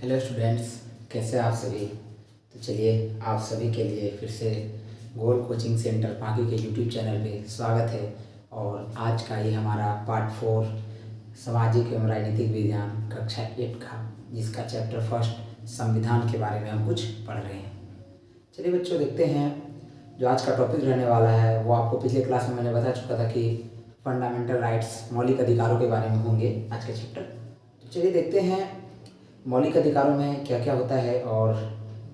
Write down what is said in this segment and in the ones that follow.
Hello students, कैसे हैं आप सभी। तो चलिए आप सभी के लिए फिर से गोल कोचिंग सेंटर पाकी के यूट्यूब चैनल पे स्वागत है। और आज का ये हमारा पार्ट 4 सामाजिक एवं राजनीतिक विज्ञान कक्षा 8 का, जिसका चैप्टर फर्स्ट संविधान के बारे में हम कुछ पढ़ रहे हैं। चलिए बच्चों, देखते हैं जो आज का टॉपिक रहने वाला है वो आपको पिछले क्लास में मैंने बता चुका था कि फंडामेंटल राइट्स, मौलिक अधिकारों के बारे में होंगे आज के चैप्टर। तो चलिए देखते हैं मौलिक अधिकारों में क्या क्या होता है और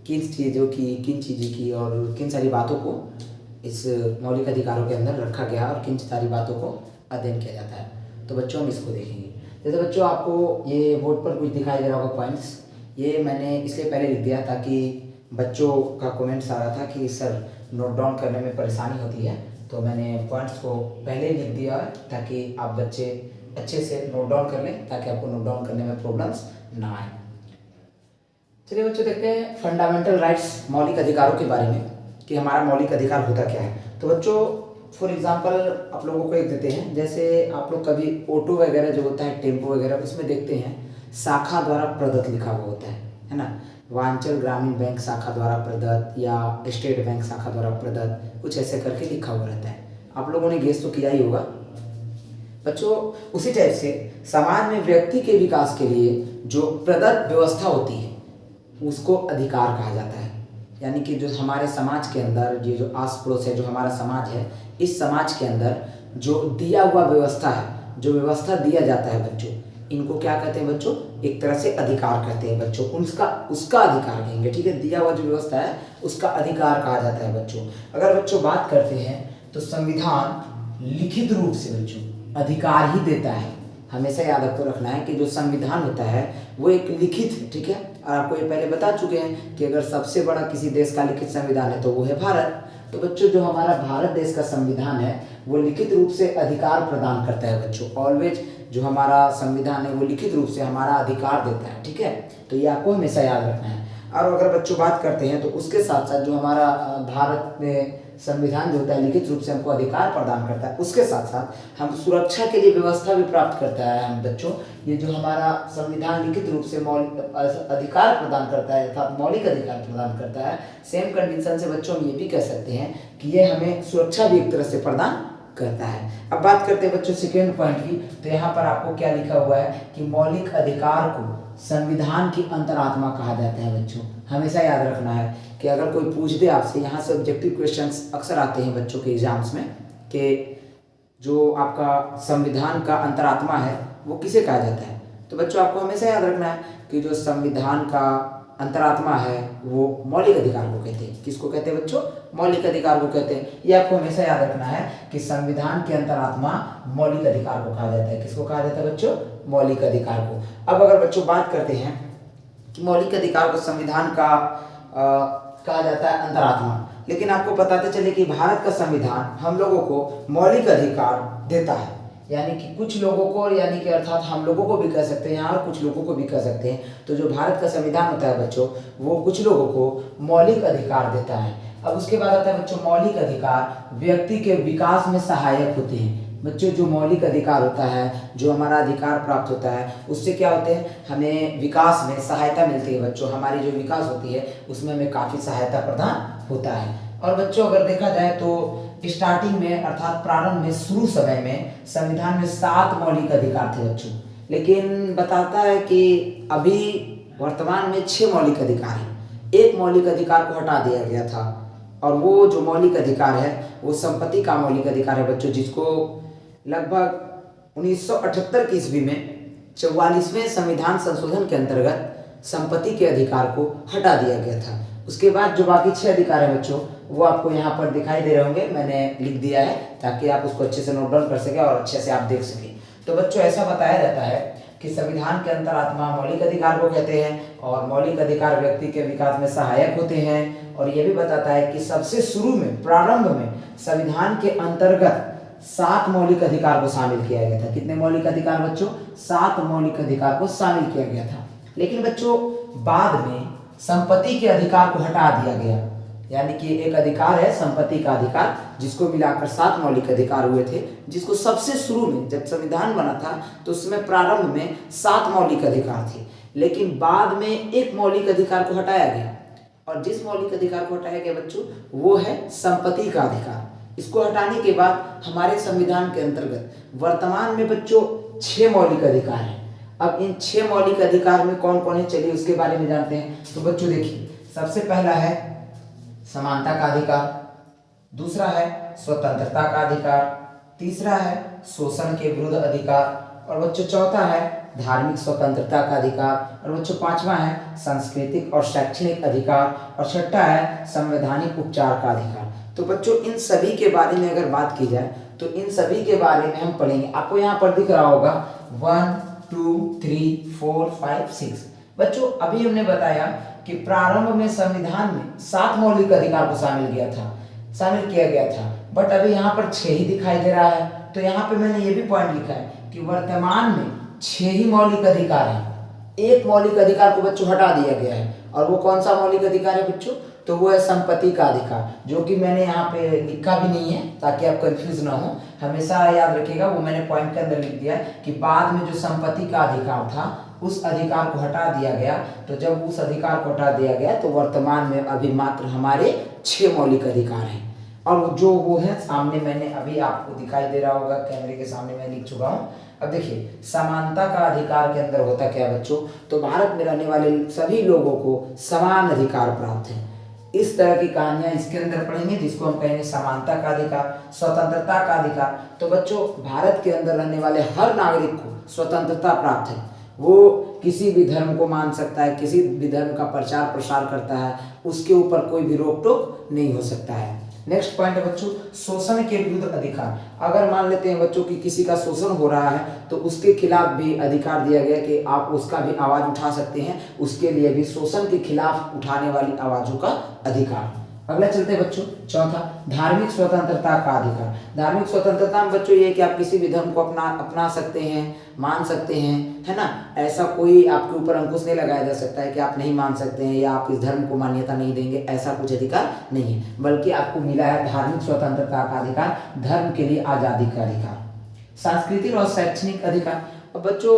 किन चीज़ों की और किन सारी बातों को इस मौलिक अधिकारों के अंदर रखा गया और किन सारी बातों को अध्ययन किया जाता है। तो बच्चों हम इसको देखेंगे। जैसे बच्चों आपको ये बोर्ड पर कुछ दिखाई दे रहा होगा पॉइंट्स, ये मैंने इसलिए पहले लिख दिया ताकि बच्चों का कमेंट्स आ रहा था कि सर नोट डाउन करने में परेशानी होती है, तो मैंने पॉइंट्स को पहले ही लिख दिया है ताकि आप बच्चे अच्छे से नोट डाउन कर लें, ताकि आपको नोट डाउन करने में प्रॉब्लम्स ना आए। चलिए बच्चों देखते हैं फंडामेंटल राइट्स, मौलिक अधिकारों के बारे में कि हमारा मौलिक अधिकार होता क्या है। तो बच्चों फॉर एग्जांपल आप लोगों को एक देते हैं, जैसे आप लोग कभी ऑटो वगैरह जो होता है, टेम्पो वगैरह, उसमें देखते हैं शाखा द्वारा प्रदत्त लिखा हुआ होता है ना। वांचल ग्रामीण बैंक शाखा द्वारा प्रदत्त या स्टेट बैंक शाखा द्वारा प्रदत्त, कुछ ऐसे करके लिखा हुआ रहता है। आप लोगों ने गेस तो किया ही होगा बच्चों। उसी टाइप से समाज में व्यक्ति के विकास के लिए जो प्रदत्त व्यवस्था होती है उसको अधिकार कहा जाता है। यानी कि जो हमारे समाज के अंदर ये जो आस पड़ोस है, जो हमारा समाज है, इस समाज के अंदर जो दिया हुआ व्यवस्था है, जो व्यवस्था दिया जाता है बच्चों, इनको क्या कहते हैं बच्चों? एक तरह से अधिकार कहते हैं बच्चों। उसका अधिकार कहेंगे, ठीक है। दिया हुआ जो व्यवस्था है उसका अधिकार कहा जाता है बच्चों। अगर बच्चों बात करते हैं तो संविधान लिखित रूप से बच्चों अधिकार ही देता है। हमेशा याद आपको रखना है कि जो संविधान होता है वो एक लिखित है, ठीक है। और आपको ये पहले बता चुके हैं कि अगर सबसे बड़ा किसी देश का लिखित संविधान है तो वो है भारत। तो बच्चों जो हमारा भारत देश का संविधान है वो लिखित रूप से अधिकार प्रदान करता है बच्चों। ऑलवेज जो हमारा संविधान है वो लिखित रूप से हमारा अधिकार देता है, ठीक है। तो ये आपको हमेशा याद रखना है। और अगर बच्चों बात करते हैं तो उसके साथ साथ जो हमारा भारत में संविधान जो होता है लिखित रूप से हमको अधिकार प्रदान करता है, उसके साथ साथ हम सुरक्षा के लिए व्यवस्था भी प्राप्त करता है हम बच्चों। ये जो हमारा संविधान लिखित रूप से अधिकार प्रदान करता है अर्थात मौलिक अधिकार प्रदान करता है, सेम कंडीशन से बच्चों हम ये भी कह सकते हैं कि ये हमें सुरक्षा भी एक तरह से प्रदान करता है। अब बात करते हैं बच्चों सेकेंड पॉइंट की। तो यहाँ पर आपको क्या लिखा हुआ है कि मौलिक अधिकार को संविधान की अंतरात्मा कहा जाता है बच्चों। हमेशा याद रखना है कि अगर कोई पूछ दे आपसे, यहाँ से ऑब्जेक्टिव क्वेश्चंस अक्सर आते हैं बच्चों के एग्जाम्स में, कि जो आपका संविधान का अंतरात्मा है वो किसे कहा जाता है। तो बच्चों आपको हमेशा याद रखना है कि जो संविधान का अंतरात्मा है वो मौलिक अधिकार को कहते हैं। किसको कहते हैं बच्चों? मौलिक अधिकार को कहते हैं। ये आपको हमेशा याद रखना है कि संविधान के अंतरात्मा मौलिक अधिकार को कहा जाता है। किसको कहा जाता है बच्चों? मौलिक अधिकार को। अब अगर बच्चों बात करते हैं कि मौलिक अधिकार को संविधान का कहा जाता है अंतरात्मा, लेकिन आपको बताते चले कि भारत का संविधान हम लोगों को मौलिक अधिकार देता है। यानी कि कुछ लोगों को, यानी कि अर्थात हम लोगों को भी कह सकते हैं और कुछ लोगों को भी कह सकते हैं। तो जो भारत का संविधान होता है बच्चों वो कुछ लोगों को मौलिक अधिकार देता है। अब उसके बाद आता है बच्चों मौलिक अधिकार व्यक्ति के विकास में सहायक होते हैं। बच्चों जो मौलिक अधिकार होता है, जो हमारा अधिकार प्राप्त होता है, उससे क्या होते हैं? हमें विकास में सहायता मिलती है बच्चों। हमारी जो विकास होती है उसमें हमें काफ़ी सहायता प्रदान होता है। और बच्चों अगर देखा जाए तो स्टार्टिंग में अर्थात प्रारंभ में, शुरू समय में संविधान में 7 मौलिक अधिकार थे बच्चों, लेकिन बताता है कि अभी वर्तमान में 6 मौलिक अधिकार हैं। एक मौलिक अधिकार को हटा दिया गया था और वो जो मौलिक अधिकार है वो संपत्ति का मौलिक अधिकार है बच्चों, जिसको लगभग 1978 की ईस्वी में 44वें संविधान संशोधन के अंतर्गत संपत्ति के अधिकार को हटा दिया गया था। उसके बाद जो बाकी 6 अधिकार है बच्चों वो आपको यहाँ पर दिखाई दे रहे होंगे, मैंने लिख दिया है ताकि आप उसको अच्छे से नोट डाउन कर सकें और अच्छे से आप देख सकें। तो बच्चों ऐसा बताया जाता है कि संविधान के अंतरात्मा मौलिक अधिकार को कहते हैं और मौलिक अधिकार व्यक्ति के विकास में सहायक होते हैं। और ये भी बताता है कि सबसे शुरू में, प्रारंभ में संविधान के अंतर्गत 7 मौलिक अधिकार को शामिल किया गया था। कितने मौलिक अधिकार बच्चों? 7 मौलिक अधिकार को शामिल किया गया था। लेकिन बच्चों बाद में संपत्ति के अधिकार को हटा दिया गया। यानी कि एक अधिकार है संपत्ति का अधिकार, जिसको मिलाकर 7 मौलिक अधिकार हुए थे, जिसको सबसे शुरू में जब संविधान बना था तो उसमें प्रारंभ में 7 मौलिक अधिकार थे। लेकिन बाद में एक मौलिक अधिकार को हटाया गया, और जिस मौलिक अधिकार को हटाया गया बच्चों वो है संपत्ति का अधिकार। इसको हटाने के बाद हमारे संविधान के अंतर्गत वर्तमान में बच्चों 6 मौलिक अधिकार हैं। अब इन 6 मौलिक अधिकार में कौन कौन है चलिए उसके बारे में जानते हैं। तो बच्चों देखिए, सबसे पहला है समानता का अधिकार, दूसरा है स्वतंत्रता का अधिकार, तीसरा है शोषण के विरुद्ध अधिकार, और बच्चों चौथा है धार्मिक स्वतंत्रता का अधिकार, और बच्चों पांचवा है सांस्कृतिक और शैक्षणिक अधिकार, और छठा है संवैधानिक उपचार का अधिकार। तो बच्चों इन सभी के बारे में अगर बात की जाए तो इन सभी के बारे में हम पढ़ेंगे। आपको यहाँ पर दिख रहा होगा 1 2 3 4 5 6। बच्चों अभी हमने बताया कि प्रारंभ में संविधान में 7 मौलिक अधिकार को शामिल किया गया था, बट अभी यहाँ पर 6 ही दिखाई दे रहा है। तो यहाँ पे मैंने ये भी पॉइंट लिखा है कि वर्तमान में 6 ही मौलिक अधिकार हैं। एक मौलिक अधिकार को बच्चों हटा दिया गया है, और वो कौन सा मौलिक अधिकार है बच्चों? तो वो है संपत्ति का अधिकार, जो कि मैंने यहाँ पे लिखा भी नहीं है ताकि आप कंफ्यूज ना हो। हमेशा याद रखिएगा, वो मैंने पॉइंट के अंदर लिख दिया है कि बाद में जो संपत्ति का अधिकार था उस अधिकार को हटा दिया गया। तो जब उस अधिकार को हटा दिया गया तो वर्तमान में अभी मात्र हमारे 6 मौलिक अधिकार हैं, और जो वो है सामने मैंने अभी आपको दिखाई दे रहा होगा, कैमरे के सामने मैं लिख चुका हूँ। अब देखिए, समानता का अधिकार के अंदर होता क्या है बच्चों? तो भारत में रहने वाले सभी लोगों को समान अधिकार प्राप्त है। इस तरह की कहानियां इसके अंदर पढ़ेंगे, जिसको हम कहेंगे समानता का अधिकार, स्वतंत्रता का अधिकार। तो बच्चों भारत के अंदर रहने वाले हर नागरिक को स्वतंत्रता प्राप्त है। वो किसी भी धर्म को मान सकता है, किसी भी धर्म का प्रचार प्रसार करता है, उसके ऊपर कोई भी रोक टोक नहीं हो सकता है। नेक्स्ट पॉइंट है बच्चों शोषण के विरुद्ध अधिकार। अगर मान लेते हैं बच्चों कि किसी का शोषण हो रहा है तो उसके खिलाफ भी अधिकार दिया गया कि आप उसका भी आवाज उठा सकते हैं, उसके लिए भी शोषण के खिलाफ उठाने वाली आवाजों का अधिकार। अगला चलते हैं बच्चों, चौथा धार्मिक स्वतंत्रता का अधिकार। धार्मिक स्वतंत्रता में बच्चों ये कि आप किसी भी धर्म को अपना सकते हैं, मान सकते हैं, है ना। ऐसा कोई आपके ऊपर अंकुश नहीं लगाया जा सकता है कि आप नहीं मान सकते हैं या आप इस धर्म को मान्यता नहीं देंगे, ऐसा कुछ अधिकार नहीं है, बल्कि आपको मिला है धार्मिक स्वतंत्रता का अधिकार, धर्म के लिए आजादी का अधिकार। सांस्कृतिक और शैक्षणिक अधिकार। अब बच्चों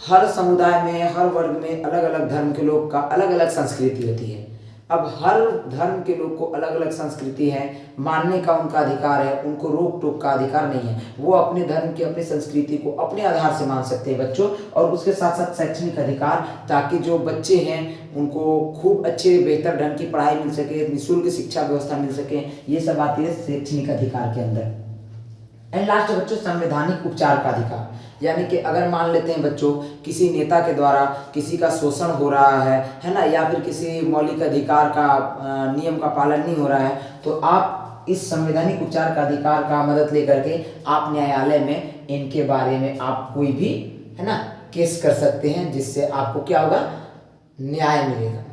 हर समुदाय में, हर वर्ग में अलग अलग धर्म के लोग का अलग अलग संस्कृति होती है। अब हर धर्म के लोग को अलग अलग संस्कृति है, मानने का उनका अधिकार है, उनको रोक टोक का अधिकार नहीं है। वो अपने धर्म की, अपनी संस्कृति को अपने आधार से मान सकते हैं बच्चों। और उसके साथ साथ शैक्षणिक अधिकार, ताकि जो बच्चे हैं उनको खूब अच्छे बेहतर ढंग की पढ़ाई मिल सके, निःशुल्क शिक्षा व्यवस्था मिल सके, ये सब आती है शैक्षणिक अधिकार के अंदर। एंड लास्ट बच्चों संवैधानिक उपचार का अधिकार, यानी कि अगर मान लेते हैं बच्चों किसी नेता के द्वारा किसी का शोषण हो रहा है ना, या फिर किसी मौलिक अधिकार का नियम का पालन नहीं हो रहा है, तो आप इस संवैधानिक उपचार का अधिकार का मदद लेकर के आप न्यायालय में इनके बारे में आप कोई भी, है ना, केस कर सकते हैं, जिससे आपको क्या होगा, न्याय मिलेगा।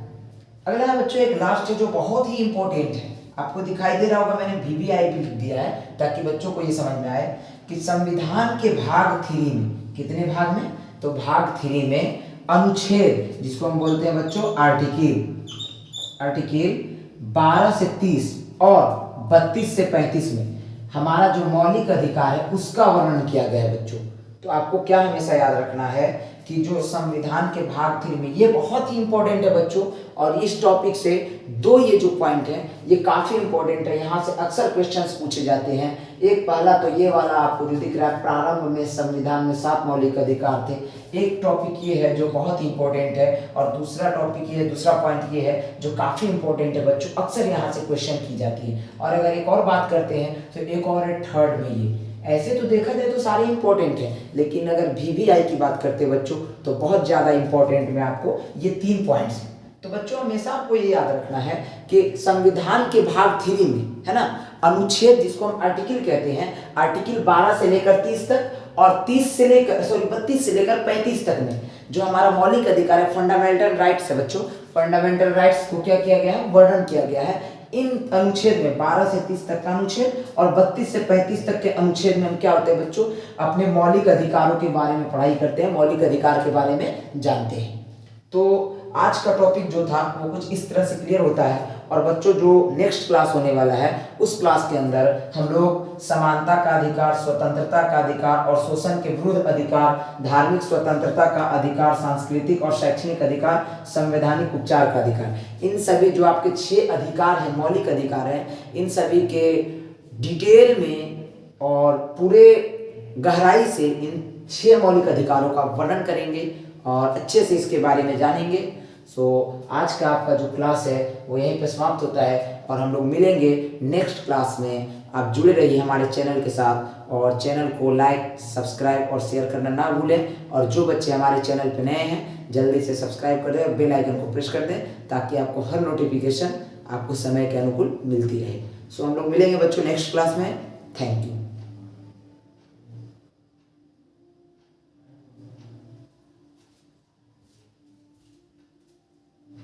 अगला बच्चों एक लास्ट है जो बहुत ही इंपॉर्टेंट है, आपको दिखाई दे रहा होगा, मैंने VVI भी लिख दिया है ताकि बच्चों को ये समझ में आए कि संविधान के भाग 3 में, कितने भाग में, तो भाग 3 में अनुच्छेद, जिसको हम बोलते हैं बच्चों आर्टिकल 12 से 30 और 32 से 35 में हमारा जो मौलिक अधिकार है उसका वर्णन किया गया है बच्चों। तो आपको क्या हमेशा याद रखना है कि जो संविधान के भाग 3 में, ये बहुत ही इंपॉर्टेंट है बच्चों, और इस टॉपिक से 2 ये जो पॉइंट है ये काफी इंपॉर्टेंट है, यहाँ से अक्सर क्वेश्चंस पूछे जाते हैं। एक पहला तो ये वाला आपको जो दिख रहा है, प्रारंभ में संविधान में 7 मौलिक अधिकार थे, एक टॉपिक ये है जो बहुत ही इंपॉर्टेंट है, और दूसरा टॉपिक ये, दूसरा पॉइंट ये है जो काफी इंपॉर्टेंट है बच्चों, अक्सर यहाँ से क्वेश्चन की जाती है। और अगर एक और बात करते हैं तो एक और है थर्ड में, ये ऐसे तो देखा जाए तो सारे इंपॉर्टेंट हैं, लेकिन अगर VVI की बात करते हैं बच्चों तो बहुत ज्यादा इंपॉर्टेंट में आपको ये 3 पॉइंट्स हैं। तो बच्चों हमेशा आपको ये याद रखना है कि संविधान के भाग 3 में, है ना, अनुच्छेद जिसको हम आर्टिकल कहते हैं, आर्टिकल 12 से लेकर 30 तक और 32 से लेकर 35 तक में जो हमारा मौलिक अधिकार है, फंडामेंटल राइट्स है बच्चों, फंडामेंटल राइट्स को क्या किया गया है, वर्णन किया गया है। इन अनुच्छेद में 12 से 30 तक का अनुच्छेद और 32 से 35 तक के अनुच्छेद में हम क्या होते हैं बच्चों, अपने मौलिक अधिकारों के बारे में पढ़ाई करते हैं, मौलिक अधिकार के बारे में जानते हैं। तो आज का टॉपिक जो था वो कुछ इस तरह से क्लियर होता है। और बच्चों जो नेक्स्ट क्लास होने वाला है उस क्लास के अंदर हम लोग समानता का अधिकार, स्वतंत्रता का अधिकार और शोषण के विरुद्ध अधिकार, धार्मिक स्वतंत्रता का अधिकार, सांस्कृतिक और शैक्षणिक अधिकार, संवैधानिक उपचार का अधिकार, इन सभी जो आपके 6 अधिकार हैं, मौलिक अधिकार हैं, इन सभी के डिटेल में और पूरे गहराई से इन 6 मौलिक अधिकारों का वर्णन करेंगे और अच्छे से इसके बारे में जानेंगे। सो आज का आपका जो क्लास है वो यहीं पे समाप्त होता है और हम लोग मिलेंगे नेक्स्ट क्लास में। आप जुड़े रहिए हमारे चैनल के साथ और चैनल को लाइक, सब्सक्राइब और शेयर करना ना भूलें। और जो बच्चे हमारे चैनल पे नए हैं जल्दी से सब्सक्राइब कर दें और बेल आइकन को प्रेस कर दें ताकि आपको हर नोटिफिकेशन आपको समय के अनुकूल मिलती रहे। सो हम लोग मिलेंगे बच्चों नेक्स्ट क्लास में। Thank you.